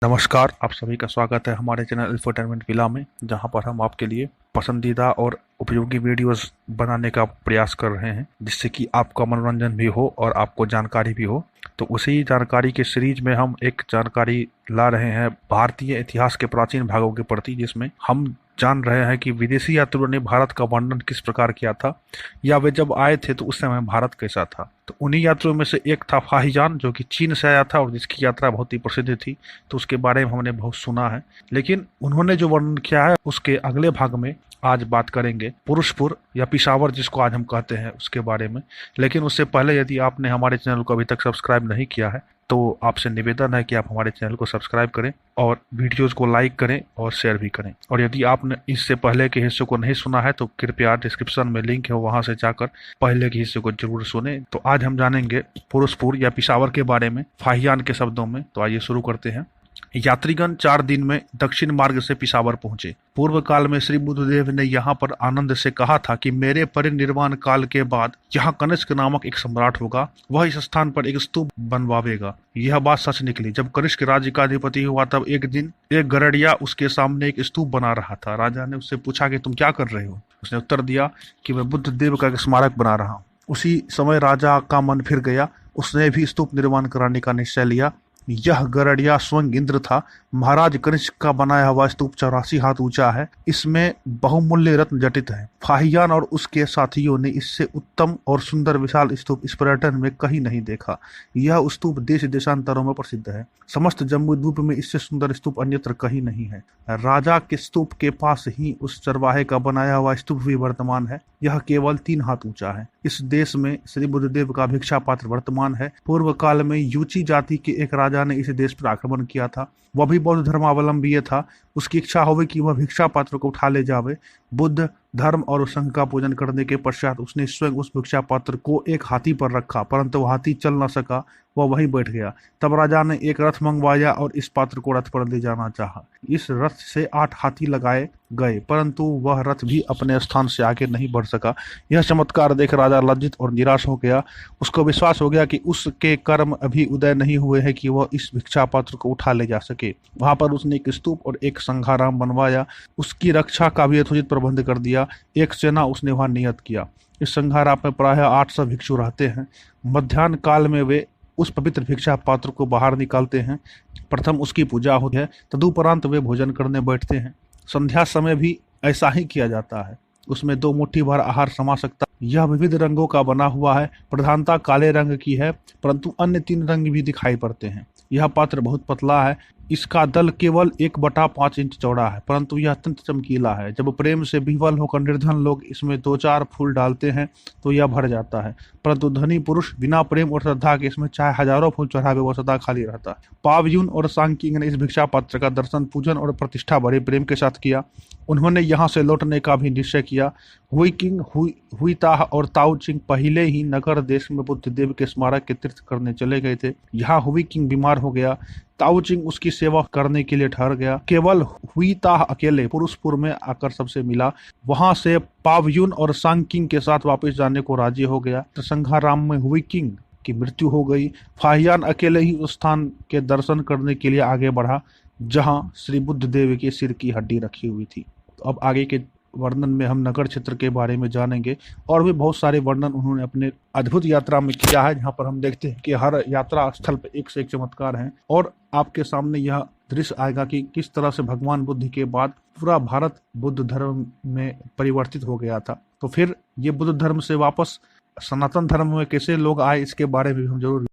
नमस्कार, आप सभी का स्वागत है हमारे चैनल इंफोटेनमेंट विला में, जहां पर हम आपके लिए पसंदीदा और उपयोगी वीडियोस बनाने का प्रयास कर रहे हैं, जिससे कि आपका मनोरंजन भी हो और आपको जानकारी भी हो। तो उसी जानकारी के सीरीज में हम एक जानकारी ला रहे हैं भारतीय इतिहास के प्राचीन भागों के प्रति, जिसमें हम जान रहे हैं कि विदेशी यात्रियों ने भारत का वर्णन किस प्रकार किया था, या वे जब आए थे तो उस समय भारत कैसा था। तो उन्हीं यात्रियों में से एक था फाहियान, जो कि चीन से आया था और जिसकी यात्रा बहुत ही प्रसिद्ध थी। तो उसके बारे में हमने बहुत सुना है, लेकिन उन्होंने जो वर्णन किया है उसके अगले भाग में आज बात करेंगे पुरुषपुर या पिशावर, जिसको आज हम कहते हैं, उसके बारे में। लेकिन उससे पहले यदि आपने हमारे चैनल को अभी तक सब्सक्राइब नहीं किया है तो आपसे निवेदन है कि आप हमारे चैनल को सब्सक्राइब करें और वीडियोस को लाइक करें और शेयर भी करें। और यदि आपने इससे पहले के हिस्से को नहीं सुना है तो कृपया डिस्क्रिप्शन में लिंक है, वहां से जाकर पहले के हिस्से को जरूर सुने। तो आज हम जानेंगे पुरुषपुर या पिशावर के बारे में फाहियान के शब्दों में। तो आइए शुरू करते हैं। यात्रीगण 4 दिन में दक्षिण मार्ग से पिशावर पहुंचे। पूर्व काल में श्री बुद्धदेव ने यहाँ पर आनंद से कहा था कि मेरे परिनिर्वाण काल के बाद यहाँ कनिष्क नामक एक सम्राट होगा, वह इस स्थान पर एक स्तूप बनवावेगा। यह बात सच निकली। जब कनिष्क राज्य का अधिपति हुआ तब एक दिन एक गरड़िया उसके सामने एक स्तूप बना रहा था। राजा ने उससे पूछा कि तुम क्या कर रहे हो? उसने उत्तर दिया कि मैं बुद्धदेव का एक स्मारक बना रहा हूँ। उसी समय राजा का मन फिर गया। उसने भी स्तूप निर्माण कराने का निश्चय लिया। यह गरड़िया स्वयं इंद्र था। महाराज कनिष्क का बनाया हुआ स्तूप 84 हाथ ऊंचा है। इसमें बहुमूल्य रत्न जटित है। फाहियान और उसके साथियों ने इससे उत्तम और सुंदर विशाल स्तूप इस पर्यटन में कहीं नहीं देखा। यह स्तूप देश देशांतरों में प्रसिद्ध है। समस्त जम्बूद्वीप में इससे सुंदर स्तूप अन्यत्र कहीं नहीं है। राजा के स्तूप के पास ही उस चरवाहे का बनाया हुआ स्तूप भी वर्तमान है। यह केवल 3 हाथ ऊंचा है। इस देश में श्री बुद्धदेव का भिक्षा पात्र वर्तमान है। पूर्व काल में यूची जाति के एक राजा ने इस देश पर आक्रमण किया था। वह भी बौद्ध धर्मावलंबी था। उसकी इच्छा हुई कि वह भिक्षा पात्र को उठा ले जावे। बुद्ध धर्म और संघ का पूजन करने के पश्चात उसने स्वयं उस भिक्षा पात्र को एक हाथी पर रखा, परंतु वह हाथी चल न सका, वह वहीं बैठ गया। तब राजा ने एक रथ मंगवाया और इस पात्र को रथ पर ले जाना चाहा। इस रथ से 8 हाथी लगाए गए, परंतु वह रथ भी अपने स्थान से आगे नहीं बढ़ सका। यह चमत्कार देख राजा लज्जित और निराश हो गया। उसको विश्वास हो गया कि उसके कर्म अभी उदय नहीं हुए हैं कि वह इस भिक्षा पात्र को उठा ले जा सके। वहां पर उसने एक स्तूप और एक संघाराम बनवाया। उसकी रक्षा का भी यथोचित प्रबंध कर दिया। एक सेना उसने वहां नियत किया। इस संघाराम में प्रायः 800 भिक्षु रहते हैं। मध्याह्न काल में वे उस पवित्र भिक्षा पात्र को बाहर निकालते हैं। प्रथम उसकी पूजा होती है, तदुपरांत वे भोजन करने बैठते हैं। संध्या समय भी ऐसा ही किया जाता है। उसमें 2 मुट्ठी भर आहार समा सकता। यह विविध रंगों का बना हुआ है। प्रधानता काले रंग की है, परंतु अन्य 3 रंग भी दिखाई पड़ते हैं। यह पात्र बहुत पतला है। इसका दल केवल 1/5 इंच चौड़ा है, परंतु यह अत्यंत चमकीला है। जब प्रेम से विह्वल होकर निर्धन लोग इसमें 2-4 फूल डालते हैं तो यह भर जाता है, परंतु धनी पुरुष बिना प्रेम और श्रद्धा के इसमें चाहे हजारों फूल चढ़ावे वह सदा खाली रहता है। पावयून और सांकिंग ने इस भिक्षा पात्र का दर्शन, पूजन और प्रतिष्ठा बड़े प्रेम के साथ किया। उन्होंने यहाँ से लौटने का भी निश्चय किया। हुईकिंग, हुईताह और ताओचिंग पहले ही नगर देश में बुद्धदेव के स्मारक के तीर्थ करने चले गए थे। यहाँ हुईकिंग बीमार हो गया। ताओचिंग उसकी सेवा करने के लिए ठहर गया। केवल हुईताह अकेले पुरुषपुर में आकर सबसे मिला। वहां से पावयून और सांकिंग के साथ वापस जाने को राजी हो गया। संघाराम में हुईकिंग की मृत्यु हो गई। फाहियान अकेले ही उस स्थान के दर्शन करने के लिए आगे बढ़ा जहां श्री बुद्धदेव के सिर की हड्डी रखी हुई थी। तो अब आगे के वर्णन में हम नगर क्षेत्र के बारे में जानेंगे, और भी बहुत सारे वर्णन उन्होंने अपने अद्भुत यात्रा में किया है, जहां पर हम देखते हैं कि हर यात्रा स्थल पर एक से एक चमत्कार हैं। और आपके सामने यह दृश्य आएगा कि किस तरह से भगवान बुद्ध के बाद पूरा भारत बुद्ध धर्म में परिवर्तित हो गया था। तो फिर ये बुद्ध धर्म से वापस सनातन धर्म में कैसे लोग आए, इसके बारे में भी हम जरूर